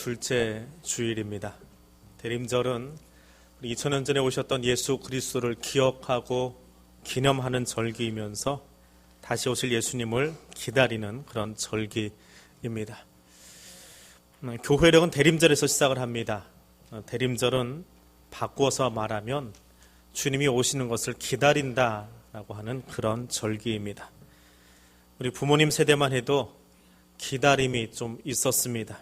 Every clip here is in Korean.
둘째 주일입니다. 대림절은 2000년 전에 오셨던 예수 그리스도를 기억하고 기념하는 절기이면서 다시 오실 예수님을 기다리는 그런 절기입니다. 교회력은 대림절에서 시작을 합니다. 대림절은 바꾸어서 말하면 주님이 오시는 것을 기다린다라고 하는 그런 절기입니다. 우리 부모님 세대만 해도 기다림이 좀 있었습니다.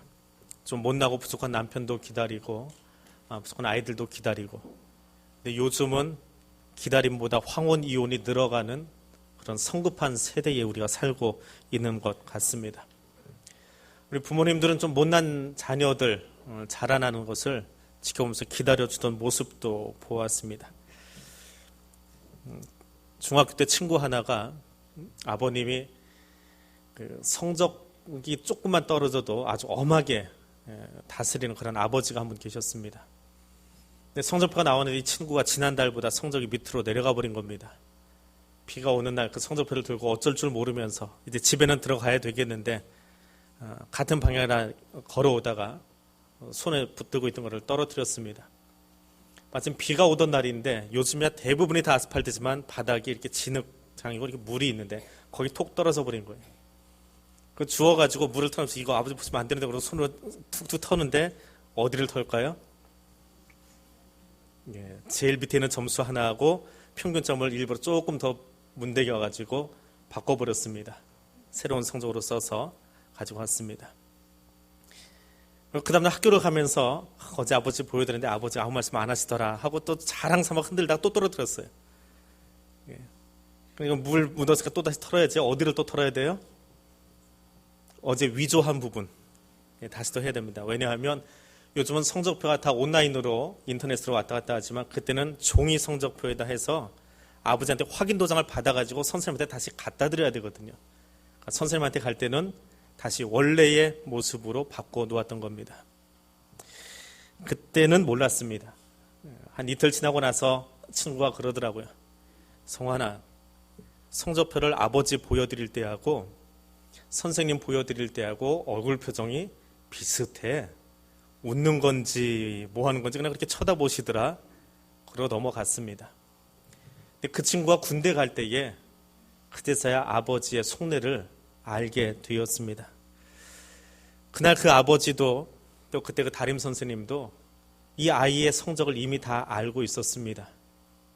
좀 못나고 부족한 남편도 기다리고 부족한 아이들도 기다리고, 근데 요즘은 기다림보다 황혼 이혼이 늘어가는 그런 성급한 세대에 우리가 살고 있는 것 같습니다. 우리 부모님들은 좀 못난 자녀들 자라나는 것을 지켜보면서 기다려주던 모습도 보았습니다. 중학교 때 친구 하나가 아버님이 성적이 조금만 떨어져도 아주 엄하게 다스리는 그런 아버지가 한 분 계셨습니다. 근데 성적표가 나오는데 이 친구가 지난달보다 성적이 밑으로 내려가 버린 겁니다. 비가 오는 날 그 성적표를 들고 어쩔 줄 모르면서 이제 집에는 들어가야 되겠는데 같은 방향으로 걸어오다가 손에 붙들고 있던 것을 떨어뜨렸습니다. 마침 비가 오던 날인데 요즘이야 대부분이 다 아스팔트지만 바닥이 이렇게 진흙장이고 이렇게 물이 있는데 거기 톡 떨어져 버린 거예요. 그 주워가지고 물을 터면서 이거 아버지 보시면 안 되는데 그러고 손으로 툭툭 터는데 어디를 털까요? 제일 밑에 있는 점수 하나하고 평균점을 일부러 조금 더 문대겨가지고 바꿔버렸습니다. 새로운 성적으로 써서 가지고 왔습니다. 그 다음날 학교를 가면서 어제 아버지 보여드렸는데 아버지 아무 말씀 안 하시더라 하고 또 자랑 삼아 흔들다가 또 떨어뜨렸어요. 그러니까 물 묻었으니까 또 다시 털어야지. 어디를 또 털어야 돼요? 어제 위조한 부분 다시 또 해야 됩니다. 왜냐하면 요즘은 성적표가 다 온라인으로 인터넷으로 왔다 갔다 하지만 그때는 종이 성적표에다 해서 아버지한테 확인 도장을 받아가지고 선생님한테 다시 갖다 드려야 되거든요. 그러니까 선생님한테 갈 때는 다시 원래의 모습으로 바꿔놓았던 겁니다. 그때는 몰랐습니다. 한 이틀 지나고 나서 친구가 그러더라고요. 성환아, 성적표를 아버지 보여드릴 때하고 선생님 보여드릴 때하고 얼굴 표정이 비슷해. 웃는 건지 뭐 하는 건지 그냥 그렇게 쳐다보시더라. 그러고 넘어갔습니다. 근데 그 친구가 군대 갈 때에 그제서야 아버지의 속내를 알게 되었습니다. 그날 그 아버지도 또 그때 그 담임 선생님도 이 아이의 성적을 이미 다 알고 있었습니다.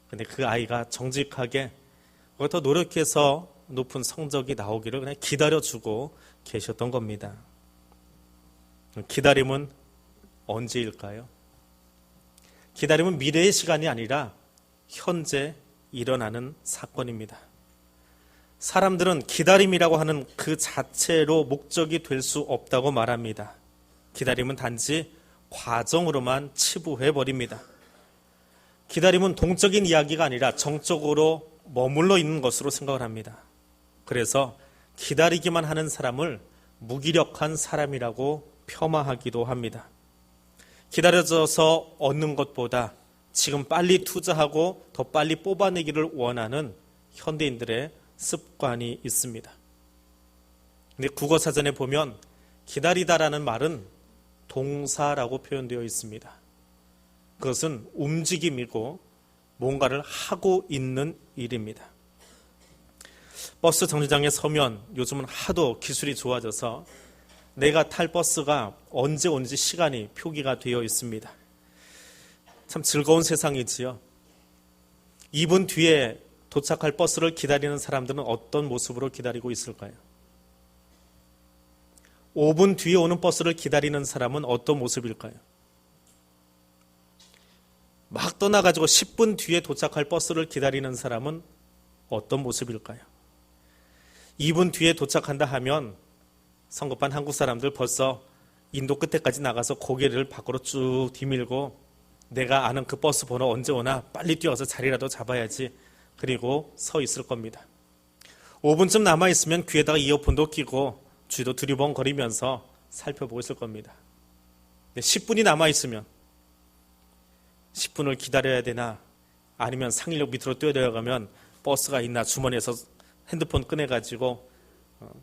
근데 그 아이가 정직하게 더 노력해서 높은 성적이 나오기를 그냥 기다려주고 계셨던 겁니다. 기다림은 언제일까요? 기다림은 미래의 시간이 아니라 현재 일어나는 사건입니다. 사람들은 기다림이라고 하는 그 자체로 목적이 될 수 없다고 말합니다. 기다림은 단지 과정으로만 치부해버립니다. 기다림은 동적인 이야기가 아니라 정적으로 머물러 있는 것으로 생각을 합니다. 그래서 기다리기만 하는 사람을 무기력한 사람이라고 폄하하기도 합니다. 기다려져서 얻는 것보다 지금 빨리 투자하고 더 빨리 뽑아내기를 원하는 현대인들의 습관이 있습니다. 근데 국어사전에 보면 기다리다라는 말은 동사라고 표현되어 있습니다. 그것은 움직임이고 뭔가를 하고 있는 일입니다. 버스 정류장에 서면 요즘은 하도 기술이 좋아져서 내가 탈 버스가 언제 오는지 시간이 표기가 되어 있습니다. 참 즐거운 세상이지요. 2분 뒤에 도착할 버스를 기다리는 사람들은 어떤 모습으로 기다리고 있을까요? 5분 뒤에 오는 버스를 기다리는 사람은 어떤 모습일까요? 막 떠나가지고 10분 뒤에 도착할 버스를 기다리는 사람은 어떤 모습일까요? 2분 뒤에 도착한다 하면 성급한 한국 사람들 벌써 인도 끝에까지 나가서 고개를 밖으로 쭉 뒤밀고 내가 아는 그 버스 번호 언제 오나 빨리 뛰어서 자리라도 잡아야지 그리고 서 있을 겁니다. 5분쯤 남아있으면 귀에다가 이어폰도 끼고 주위도 두리번거리면서 살펴보고 있을 겁니다. 10분이 남아있으면 10분을 기다려야 되나 아니면 상일역 밑으로 뛰어내려가면 버스가 있나 주머니에서 핸드폰 꺼내가지고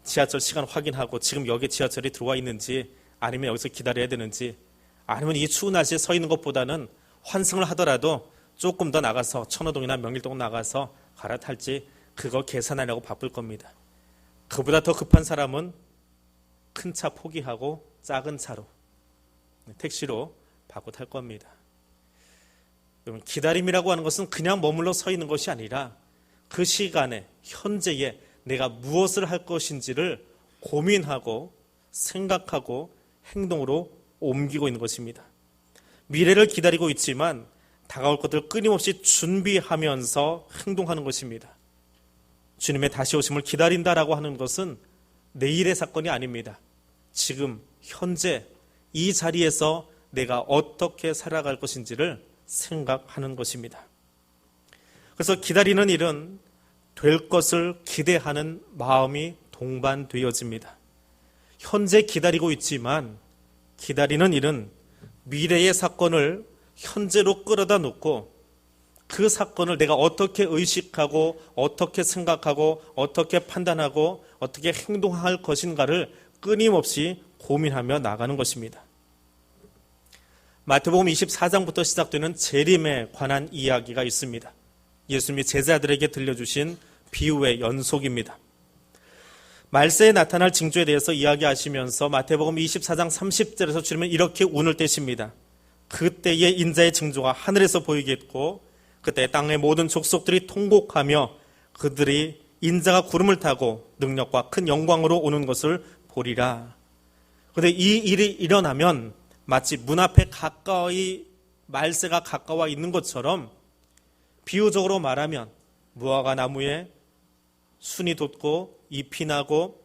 지하철 시간 확인하고 지금 여기 지하철이 들어와 있는지 아니면 여기서 기다려야 되는지, 아니면 이 추운 날씨에 서 있는 것보다는 환승을 하더라도 조금 더 나가서 천호동이나 명일동 나가서 갈아탈지 그거 계산하려고 바쁠 겁니다. 그보다 더 급한 사람은 큰 차 포기하고 작은 차로, 택시로 바꿔 탈 겁니다. 여러분, 기다림이라고 하는 것은 그냥 머물러 서 있는 것이 아니라 그 시간에 현재에 내가 무엇을 할 것인지를 고민하고 생각하고 행동으로 옮기고 있는 것입니다. 미래를 기다리고 있지만 다가올 것들을 끊임없이 준비하면서 행동하는 것입니다. 주님의 다시 오심을 기다린다라고 하는 것은 내일의 사건이 아닙니다. 지금 현재 이 자리에서 내가 어떻게 살아갈 것인지를 생각하는 것입니다. 그래서 기다리는 일은 될 것을 기대하는 마음이 동반되어집니다. 현재 기다리고 있지만 기다리는 일은 미래의 사건을 현재로 끌어다 놓고 그 사건을 내가 어떻게 의식하고 어떻게 생각하고 어떻게 판단하고 어떻게 행동할 것인가를 끊임없이 고민하며 나가는 것입니다. 마태복음 24장부터 시작되는 재림에 관한 이야기가 있습니다. 예수님이 제자들에게 들려주신 비유의 연속입니다. 말세에 나타날 징조에 대해서 이야기하시면서 마태복음 24장 30절에서 주님은 이렇게 운을 떼십니다. 그때의 인자의 징조가 하늘에서 보이겠고 그때 땅의 모든 족속들이 통곡하며 그들이 인자가 구름을 타고 능력과 큰 영광으로 오는 것을 보리라. 그런데 이 일이 일어나면 마치 문 앞에 가까이 말세가 가까워 있는 것처럼 비유적으로 말하면 무화과 나무에 순이 돋고 잎이 나고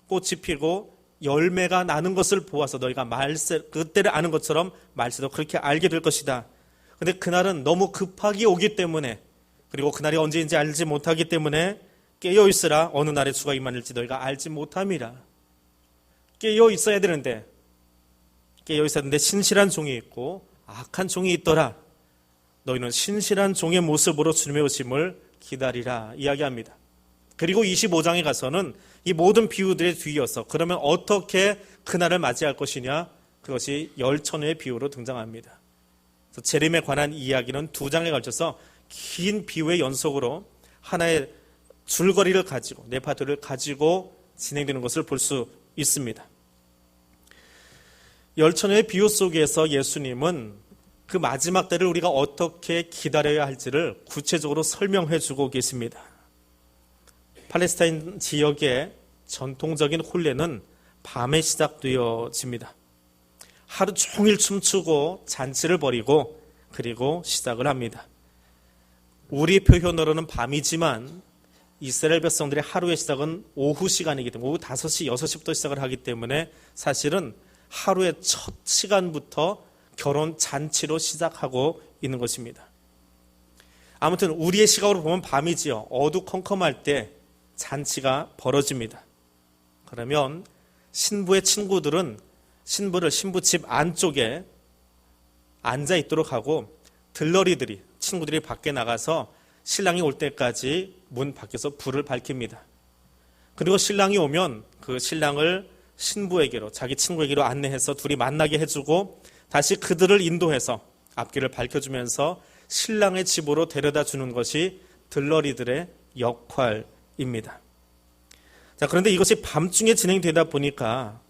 꽃이 피고 열매가 나는 것을 보아서 너희가 말세 그때를 아는 것처럼 말세도 그렇게 알게 될 것이다. 그런데 그날은 너무 급하게 오기 때문에, 그리고 그날이 언제인지 알지 못하기 때문에 깨어 있으라. 어느 날에 주가 임하는지 너희가 알지 못함이라. 깨어 있어야 되는데, 깨어 있어야 되는데 신실한 종이 있고 악한 종이 있더라. 너희는 신실한 종의 모습으로 주님의 오심을 기다리라 이야기합니다. 그리고 25장에 가서는 이 모든 비유들에 뒤이어서 그러면 어떻게 그날을 맞이할 것이냐, 그것이 열천의 비유로 등장합니다. 그래서 재림에 관한 이야기는 두 장에 걸쳐서 긴 비유의 연속으로 하나의 줄거리를 가지고 네파토를 가지고 진행되는 것을 볼 수 있습니다. 열천의 비유 속에서 예수님은 그 마지막 때를 우리가 어떻게 기다려야 할지를 구체적으로 설명해 주고 계십니다. 팔레스타인 지역의 전통적인 혼례는 밤에 시작되어집니다. 하루 종일 춤추고 잔치를 벌이고 그리고 시작을 합니다. 우리 표현으로는 밤이지만 이스라엘 백성들의 하루의 시작은 오후 시간이기 때문에 오후 5시, 6시부터 시작을 하기 때문에 사실은 하루의 첫 시간부터 결혼 잔치로 시작하고 있는 것입니다. 아무튼 우리의 시각으로 보면 밤이지요. 어두컴컴할 때 잔치가 벌어집니다. 그러면 신부의 친구들은 신부를 신부 집 안쪽에 앉아 있도록 하고 들러리들이, 친구들이 밖에 나가서 신랑이 올 때까지 문 밖에서 불을 밝힙니다. 그리고 신랑이 오면 그 신랑을 신부에게로, 자기 친구에게로 안내해서 둘이 만나게 해주고 다시 그들을 인도해서 앞길을 밝혀주면서 신랑의 집으로 데려다 주는 것이 들러리들의 역할입니다. 자, 그런데 이것이 밤중에 진행되다 보니까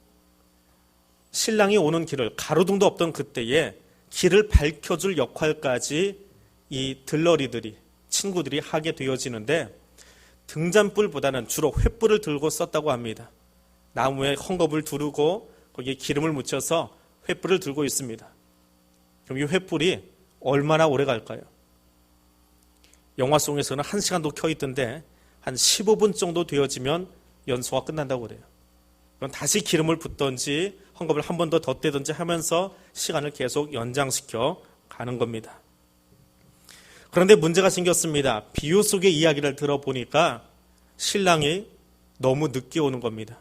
신랑이 오는 길을, 가로등도 없던 그때에 길을 밝혀줄 역할까지 이 들러리들이, 친구들이 하게 되어지는데 등잔불보다는 주로 횃불을 들고 썼다고 합니다. 나무에 헝겊을 두르고 거기에 기름을 묻혀서 횃불을 들고 있습니다. 그럼 이 횃불이 얼마나 오래 갈까요? 영화 속에서는 1시간도 켜 있던데 한 15분 정도 되어지면 연소가 끝난다고 그래요. 그럼 다시 기름을 붓던지 헝겊을 한 번 더 덧대든지 하면서 시간을 계속 연장시켜 가는 겁니다. 그런데 문제가 생겼습니다. 비유 속의 이야기를 들어보니까 신랑이 너무 늦게 오는 겁니다.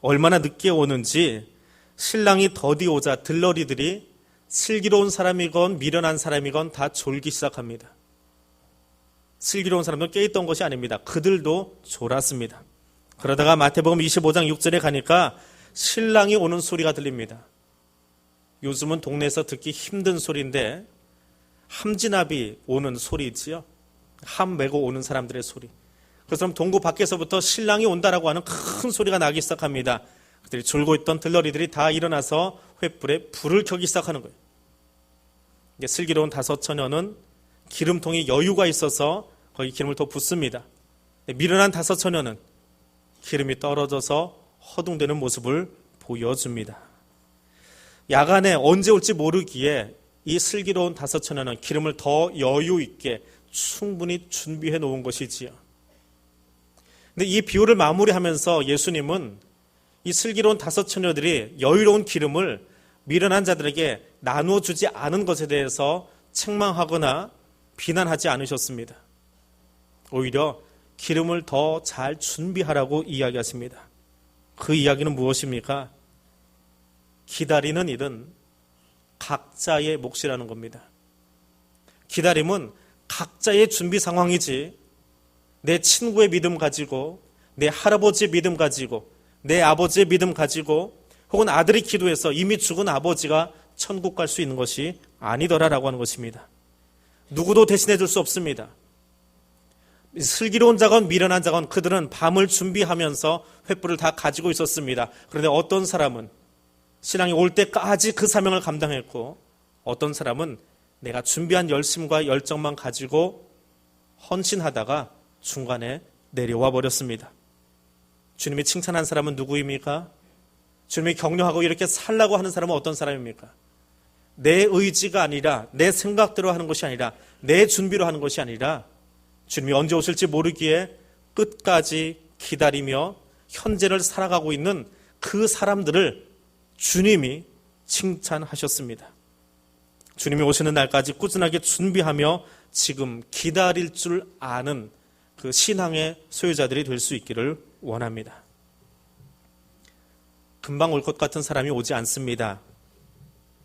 얼마나 늦게 오는지 신랑이 더디 오자 들러리들이 슬기로운 사람이건 미련한 사람이건 다 졸기 시작합니다. 슬기로운 사람들은 깨있던 것이 아닙니다. 그들도 졸았습니다. 그러다가 마태복음 25장 6절에 가니까 신랑이 오는 소리가 들립니다. 요즘은 동네에서 듣기 힘든 소리인데 함진압이 오는 소리지요. 함 메고 오는 사람들의 소리. 그래서 동구 밖에서부터 신랑이 온다라고 하는 큰 소리가 나기 시작합니다. 그들이 졸고 있던 들러리들이 다 일어나서 횃불에 불을 켜기 시작하는 거예요. 슬기로운 다섯 처녀는 기름통이 여유가 있어서 거기 기름을 더 붓습니다. 미련한 다섯 처녀는 기름이 떨어져서 허둥대는 모습을 보여줍니다. 야간에 언제 올지 모르기에 이 슬기로운 다섯 처녀는 기름을 더 여유 있게 충분히 준비해 놓은 것이지요. 근데 이 비유를 마무리하면서 예수님은 이 슬기로운 다섯 처녀들이 여유로운 기름을 미련한 자들에게 나누어 주지 않은 것에 대해서 책망하거나 비난하지 않으셨습니다. 오히려 기름을 더 잘 준비하라고 이야기하십니다. 그 이야기는 무엇입니까? 기다리는 일은 각자의 몫이라는 겁니다. 기다림은 각자의 준비 상황이지 내 친구의 믿음 가지고 내 할아버지의 믿음 가지고 내 아버지의 믿음 가지고 혹은 아들이 기도해서 이미 죽은 아버지가 천국 갈 수 있는 것이 아니더라라고 하는 것입니다. 누구도 대신해 줄 수 없습니다. 슬기로운 자건 미련한 자건 그들은 밤을 준비하면서 횃불을 다 가지고 있었습니다. 그런데 어떤 사람은 신랑이 올 때까지 그 사명을 감당했고 어떤 사람은 내가 준비한 열심과 열정만 가지고 헌신하다가 중간에 내려와 버렸습니다. 주님이 칭찬한 사람은 누구입니까? 주님이 격려하고 이렇게 살라고 하는 사람은 어떤 사람입니까? 내 의지가 아니라 내 생각대로 하는 것이 아니라 내 준비로 하는 것이 아니라 주님이 언제 오실지 모르기에 끝까지 기다리며 현재를 살아가고 있는 그 사람들을 주님이 칭찬하셨습니다. 주님이 오시는 날까지 꾸준하게 준비하며 지금 기다릴 줄 아는 그 신앙의 소유자들이 될 수 있기를 원합니다. 금방 올 것 같은 사람이 오지 않습니다.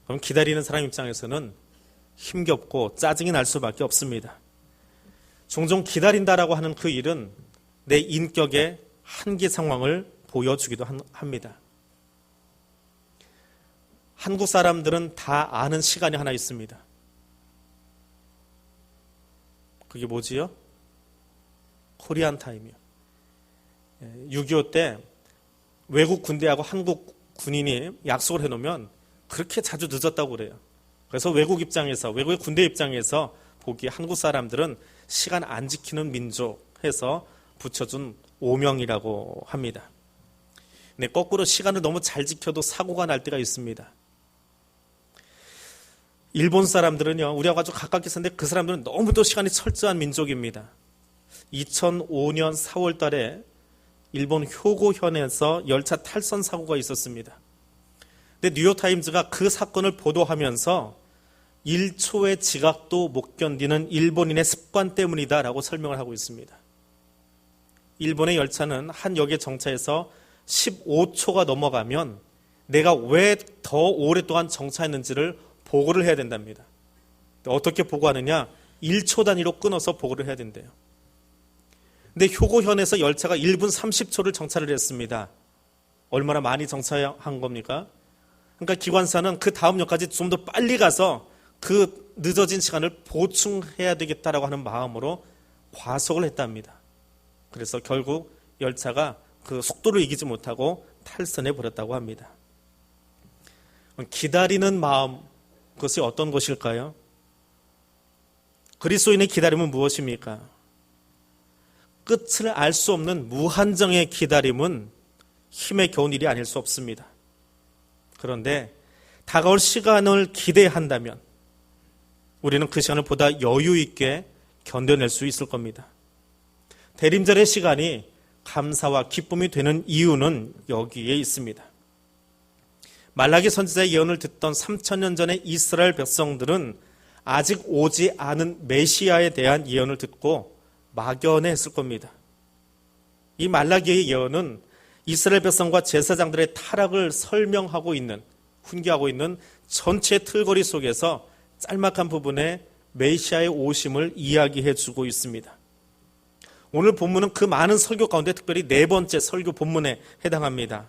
그럼 기다리는 사람 입장에서는 힘겹고 짜증이 날 수밖에 없습니다. 종종 기다린다라고 하는 그 일은 내 인격의 한계 상황을 보여주기도 합니다. 한국 사람들은 다 아는 시간이 하나 있습니다. 그게 뭐지요? 코리안 타임이요. 6.25 때 외국 군대하고 한국 군인이 약속을 해놓으면 그렇게 자주 늦었다고 그래요. 그래서 외국의 군대 입장에서 보기에 한국 사람들은 시간 안 지키는 민족 해서 붙여준 오명이라고 합니다. 근데 거꾸로 시간을 너무 잘 지켜도 사고가 날 때가 있습니다. 일본 사람들은요, 우리하고 아주 가깝게 사는데 그 사람들은 너무도 시간이 철저한 민족입니다. 2005년 4월 달에 일본 효고현에서 열차 탈선 사고가 있었습니다. 근데 뉴욕타임즈가 그 사건을 보도하면서 1초의 지각도 못 견디는 일본인의 습관 때문이다라고 설명을 하고 있습니다. 일본의 열차는 한 역에 정차해서 15초가 넘어가면 내가 왜 더 오랫동안 정차했는지를 보고를 해야 된답니다. 어떻게 보고하느냐? 1초 단위로 끊어서 보고를 해야 된대요. 근데 효고현에서 열차가 1분 30초를 정차를 했습니다. 얼마나 많이 정차한 겁니까? 그러니까 기관사는 그 다음 역까지 좀 더 빨리 가서 그 늦어진 시간을 보충해야 되겠다라고 하는 마음으로 과속을 했답니다. 그래서 결국 열차가 그 속도를 이기지 못하고 탈선해 버렸다고 합니다. 기다리는 마음, 그것이 어떤 것일까요? 그리스도인의 기다림은 무엇입니까? 끝을 알 수 없는 무한정의 기다림은 힘에 겨운 일이 아닐 수 없습니다. 그런데 다가올 시간을 기대한다면 우리는 그 시간을 보다 여유 있게 견뎌낼 수 있을 겁니다. 대림절의 시간이 감사와 기쁨이 되는 이유는 여기에 있습니다. 말라기 선지자의 예언을 듣던 3000년 전의 이스라엘 백성들은 아직 오지 않은 메시아에 대한 예언을 듣고 막연해했을 겁니다. 이 말라기의 예언은 이스라엘 백성과 제사장들의 타락을 설명하고 있는, 훈계하고 있는 전체 틀거리 속에서 짤막한 부분에 메시아의 오심을 이야기해 주고 있습니다. 오늘 본문은 그 많은 설교 가운데 특별히 네 번째 설교 본문에 해당합니다.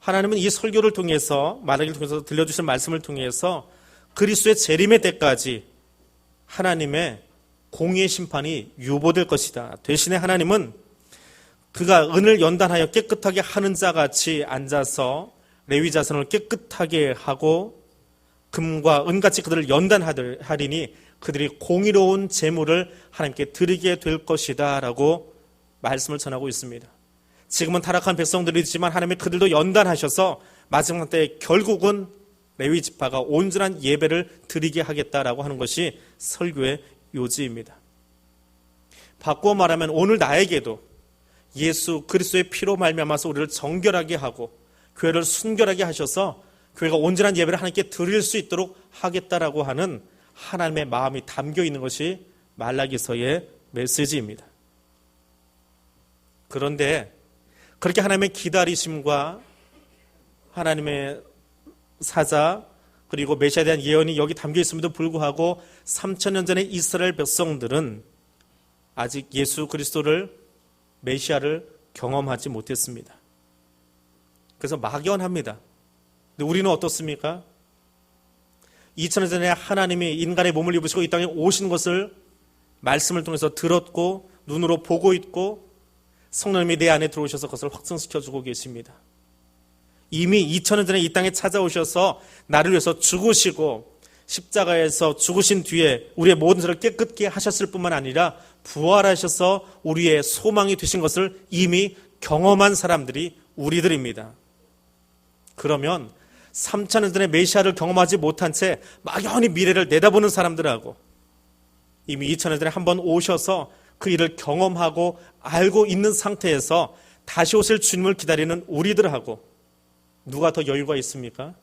하나님은 이 설교를 통해서, 말하기를 통해서 들려주신 말씀을 통해서 그리스도의 재림의 때까지 하나님의 공의의 심판이 유보될 것이다. 대신에 하나님은 그가 은을 연단하여 깨끗하게 하는 자 같이 앉아서 레위 자손을 깨끗하게 하고 금과 은같이 그들을 연단하리니 그들이 공의로운 제물을 하나님께 드리게 될 것이다 라고 말씀을 전하고 있습니다. 지금은 타락한 백성들이지만 하나님이 그들도 연단하셔서 마지막 때 결국은 레위 지파가 온전한 예배를 드리게 하겠다라고 하는 것이 설교의 요지입니다. 바꾸어 말하면 오늘 나에게도 예수 그리스도의 피로 말미암아서 우리를 정결하게 하고 교회를 순결하게 하셔서 교회가 온전한 예배를 하나님께 드릴 수 있도록 하겠다라고 하는 하나님의 마음이 담겨 있는 것이 말라기서의 메시지입니다. 그런데 그렇게 하나님의 기다리심과 하나님의 사자 그리고 메시아에 대한 예언이 여기 담겨 있음에도 불구하고 3000년 전의 이스라엘 백성들은 아직 예수 그리스도를 메시아를 경험하지 못했습니다. 그래서 막연합니다. 근데 우리는 어떻습니까? 2000년 전에 하나님이 인간의 몸을 입으시고 이 땅에 오신 것을 말씀을 통해서 들었고 눈으로 보고 있고 성령님이 내 안에 들어오셔서 그것을 확증시켜주고 계십니다. 이미 2000년 전에 이 땅에 찾아오셔서 나를 위해서 죽으시고 십자가에서 죽으신 뒤에 우리의 모든 죄를 깨끗게 하셨을 뿐만 아니라 부활하셔서 우리의 소망이 되신 것을 이미 경험한 사람들이 우리들입니다. 그러면 3000년 전에 메시아를 경험하지 못한 채 막연히 미래를 내다보는 사람들하고 이미 2000년 전에 한번 오셔서 그 일을 경험하고 알고 있는 상태에서 다시 오실 주님을 기다리는 우리들하고 누가 더 여유가 있습니까?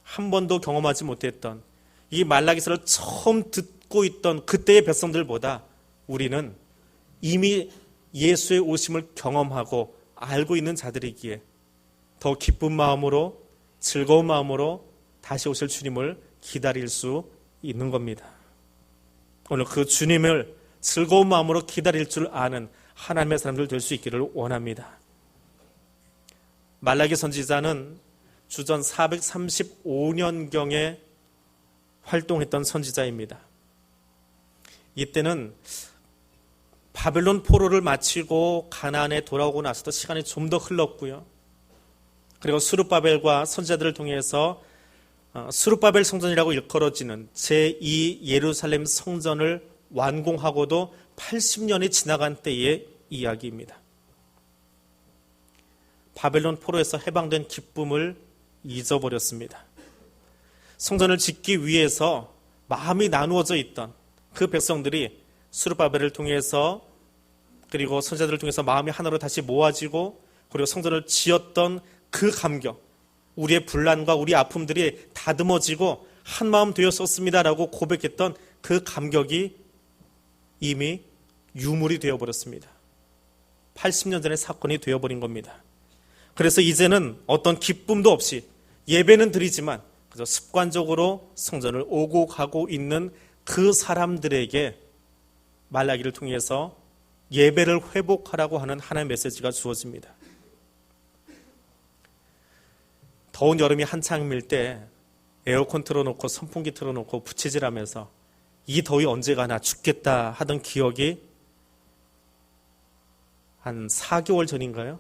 한 번도 경험하지 못했던 이 말라기서를 처음 듣고 있던 그때의 백성들보다 우리는 이미 예수의 오심을 경험하고 알고 있는 자들이기에 더 기쁜 마음으로 즐거운 마음으로 다시 오실 주님을 기다릴 수 있는 겁니다. 오늘 그 주님을 즐거운 마음으로 기다릴 줄 아는 하나님의 사람들 될 수 있기를 원합니다. 말라기 선지자는 주전 435년경에 활동했던 선지자입니다. 이때는 바벨론 포로를 마치고 가나안에 돌아오고 나서도 시간이 좀 더 흘렀고요. 그리고 스룹바벨과 선지자들을 통해서 스룹바벨 성전이라고 일컬어지는 제2 예루살렘 성전을 완공하고도 80년이 지나간 때의 이야기입니다. 바벨론 포로에서 해방된 기쁨을 잊어버렸습니다. 성전을 짓기 위해서 마음이 나누어져 있던 그 백성들이 스룹바벨을 통해서 그리고 선지자들을 통해서 마음이 하나로 다시 모아지고 그리고 성전을 지었던 그 감격, 우리의 분란과 우리 아픔들이 다듬어지고 한 마음 되었었습니다라고 고백했던 그 감격이 이미 유물이 되어버렸습니다. 80년 전의 사건이 되어버린 겁니다. 그래서 이제는 어떤 기쁨도 없이 예배는 드리지만 그저 습관적으로 성전을 오고 가고 있는 그 사람들에게 말라기를 통해서 예배를 회복하라고 하는 하나님의 메시지가 주어집니다. 더운 여름이 한창일 때 에어컨 틀어놓고 선풍기 틀어놓고 부채질하면서 이 더위 언제 가나 죽겠다 하던 기억이 한 4개월 전인가요?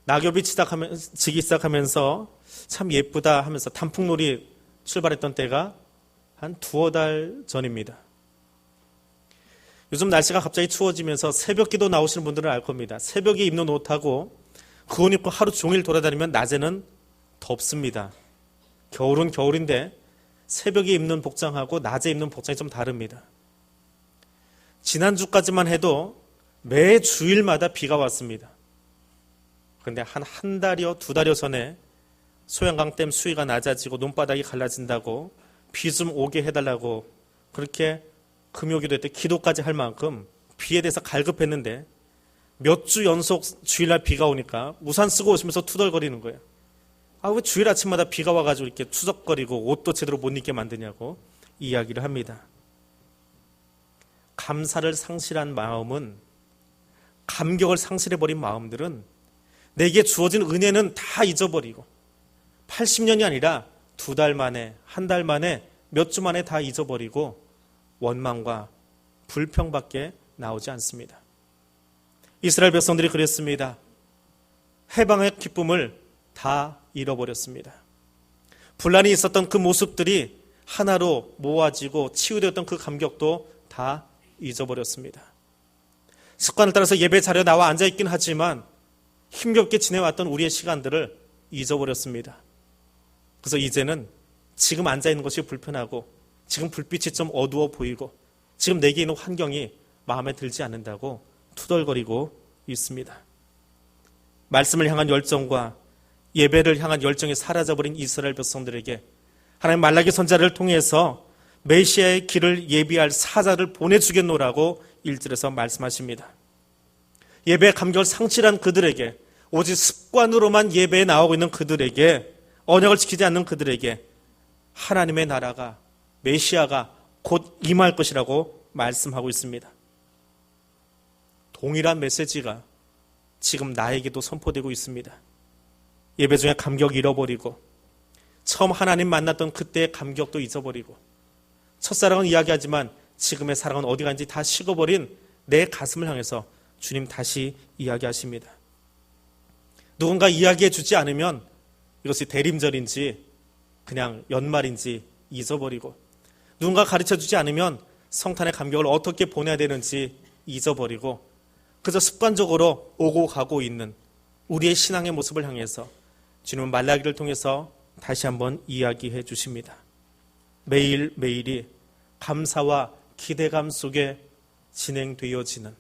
낙엽이 지기 시작하면서 참 예쁘다 하면서 단풍놀이 출발했던 때가 한 2-3달 전입니다. 요즘 날씨가 갑자기 추워지면서 새벽기도 나오시는 분들은 알 겁니다. 새벽에 입는 옷하고 그 옷 입고 하루 종일 돌아다니면 낮에는 덥습니다. 겨울은 겨울인데 새벽에 입는 복장하고 낮에 입는 복장이 좀 다릅니다. 지난주까지만 해도 매 주일마다 비가 왔습니다. 그런데 한 달여 2달여 전에 소양강댐 수위가 낮아지고 논바닥이 갈라진다고 비 좀 오게 해달라고 그렇게 금요기도 때 기도까지 할 만큼 비에 대해서 갈급했는데 몇 주 연속 주일날 비가 오니까 우산 쓰고 오시면서 투덜거리는 거예요. 왜 주일 아침마다 비가 와가지고 이렇게 추적거리고 옷도 제대로 못 입게 만드냐고 이야기를 합니다. 감사를 상실한 마음은 감격을 상실해버린 마음들은 내게 주어진 은혜는 다 잊어버리고 80년이 아니라 2달 만에, 1달 만에, 몇 주 만에 다 잊어버리고 원망과 불평밖에 나오지 않습니다. 이스라엘 백성들이 그랬습니다. 해방의 기쁨을 다 잃어버렸습니다. 분란이 있었던 그 모습들이 하나로 모아지고 치유되었던 그 감격도 다 잊어버렸습니다. 습관을 따라서 예배 자리에 나와 앉아있긴 하지만 힘겹게 지내왔던 우리의 시간들을 잊어버렸습니다. 그래서 이제는 지금 앉아있는 것이 불편하고 지금 불빛이 좀 어두워 보이고 지금 내게 있는 환경이 마음에 들지 않는다고 투덜거리고 있습니다. 말씀을 향한 열정과 예배를 향한 열정이 사라져버린 이스라엘 백성들에게 하나님 말라기 선지자를 통해서 메시아의 길을 예비할 사자를 보내주겠노라고 1절에서 말씀하십니다. 예배의 감격을 상실한 그들에게, 오직 습관으로만 예배에 나오고 있는 그들에게, 언약을 지키지 않는 그들에게 하나님의 나라가, 메시아가 곧 임할 것이라고 말씀하고 있습니다. 동일한 메시지가 지금 나에게도 선포되고 있습니다. 예배 중에 감격 잃어버리고 처음 하나님 만났던 그때의 감격도 잊어버리고 첫사랑은 이야기하지만 지금의 사랑은 어디 간지 다 식어버린 내 가슴을 향해서 주님 다시 이야기하십니다. 누군가 이야기해 주지 않으면 이것이 대림절인지 그냥 연말인지 잊어버리고, 누군가 가르쳐 주지 않으면 성탄의 감격을 어떻게 보내야 되는지 잊어버리고 그저 습관적으로 오고 가고 있는 우리의 신앙의 모습을 향해서 주님은 말라기를 통해서 다시 한번 이야기해 주십니다. 매일매일이 감사와 기대감 속에 진행되어지는,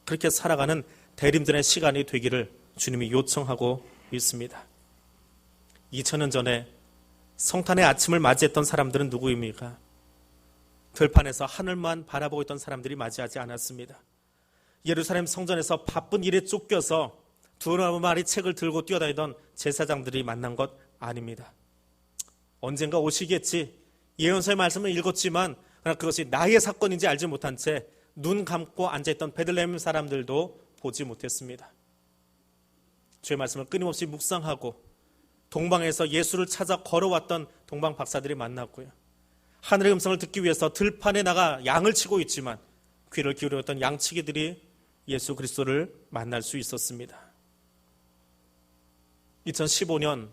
그렇게 살아가는 대림전의 시간이 되기를 주님이 요청하고 있습니다. 2000년 전에 성탄의 아침을 맞이했던 사람들은 누구입니까? 들판에서 하늘만 바라보고 있던 사람들이 맞이하지 않았습니다. 예루살렘 성전에서 바쁜 일에 쫓겨서 두루 마리 책을 들고 뛰어다니던 제사장들이 만난 것 아닙니다. 언젠가 오시겠지, 예언서의 말씀을 읽었지만 그러나 그것이 나의 사건인지 알지 못한 채 눈 감고 앉아있던 베들레헴 사람들도 보지 못했습니다. 주의 말씀을 끊임없이 묵상하고 동방에서 예수를 찾아 걸어왔던 동방 박사들이 만났고요. 하늘의 음성을 듣기 위해서 들판에 나가 양을 치고 있지만 귀를 기울였던 양치기들이 예수 그리스도를 만날 수 있었습니다. 2015년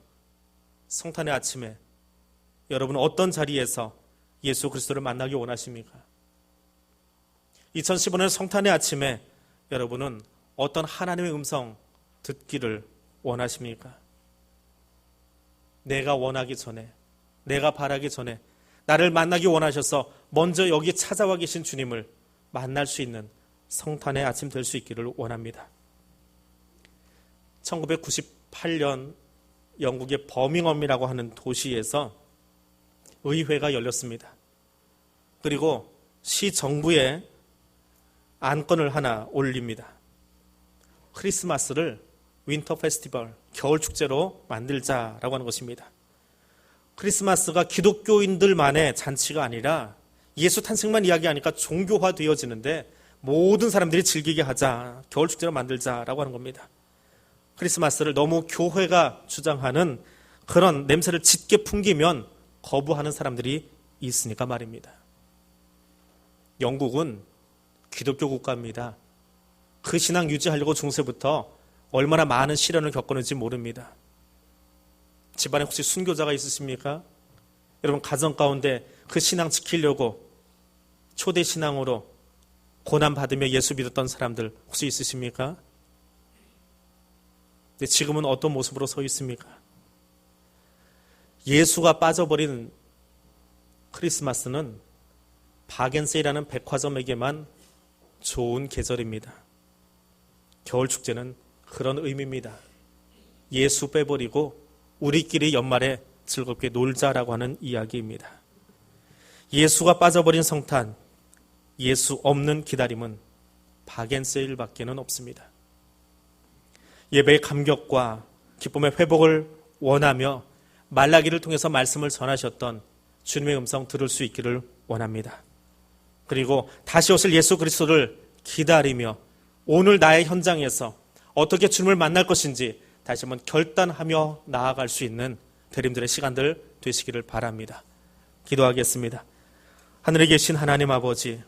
성탄의 아침에 여러분은 어떤 자리에서 예수 그리스도를 만나기 원하십니까? 2015년 성탄의 아침에 여러분은 어떤 하나님의 음성 듣기를 원하십니까? 내가 원하기 전에, 내가 바라기 전에 나를 만나기 원하셔서 먼저 여기 찾아와 계신 주님을 만날 수 있는 성탄의 아침 될 수 있기를 원합니다. 1998년 영국의 버밍엄이라고 하는 도시에서 의회가 열렸습니다. 그리고 시 정부에 안건을 하나 올립니다. 크리스마스를 윈터 페스티벌, 겨울 축제로 만들자라고 하는 것입니다. 크리스마스가 기독교인들만의 잔치가 아니라 예수 탄생만 이야기하니까 종교화되어지는데 모든 사람들이 즐기게 하자, 겨울 축제로 만들자라고 하는 겁니다. 크리스마스를 너무 교회가 주장하는 그런 냄새를 짙게 풍기면 거부하는 사람들이 있으니까 말입니다. 영국은 기독교 국가입니다. 그 신앙 유지하려고 중세부터 얼마나 많은 시련을 겪었는지 모릅니다. 집안에 혹시 순교자가 있으십니까? 여러분 가정 가운데 그 신앙 지키려고 초대 신앙으로 고난받으며 예수 믿었던 사람들 혹시 있으십니까? 근데 지금은 어떤 모습으로 서 있습니까? 예수가 빠져버린 크리스마스는 바겐세이라는 백화점에게만 좋은 계절입니다. 겨울 축제는 그런 의미입니다. 예수 빼버리고 우리끼리 연말에 즐겁게 놀자라고 하는 이야기입니다. 예수가 빠져버린 성탄, 예수 없는 기다림은 바겐세일밖에는 없습니다. 예배의 감격과 기쁨의 회복을 원하며 말라기를 통해서 말씀을 전하셨던 주님의 음성 들을 수 있기를 원합니다. 그리고 다시 오실 예수 그리스도를 기다리며 오늘 나의 현장에서 어떻게 주님을 만날 것인지 다시 한번 결단하며 나아갈 수 있는 대림들의 시간들 되시기를 바랍니다. 기도하겠습니다. 하늘에 계신 하나님 아버지,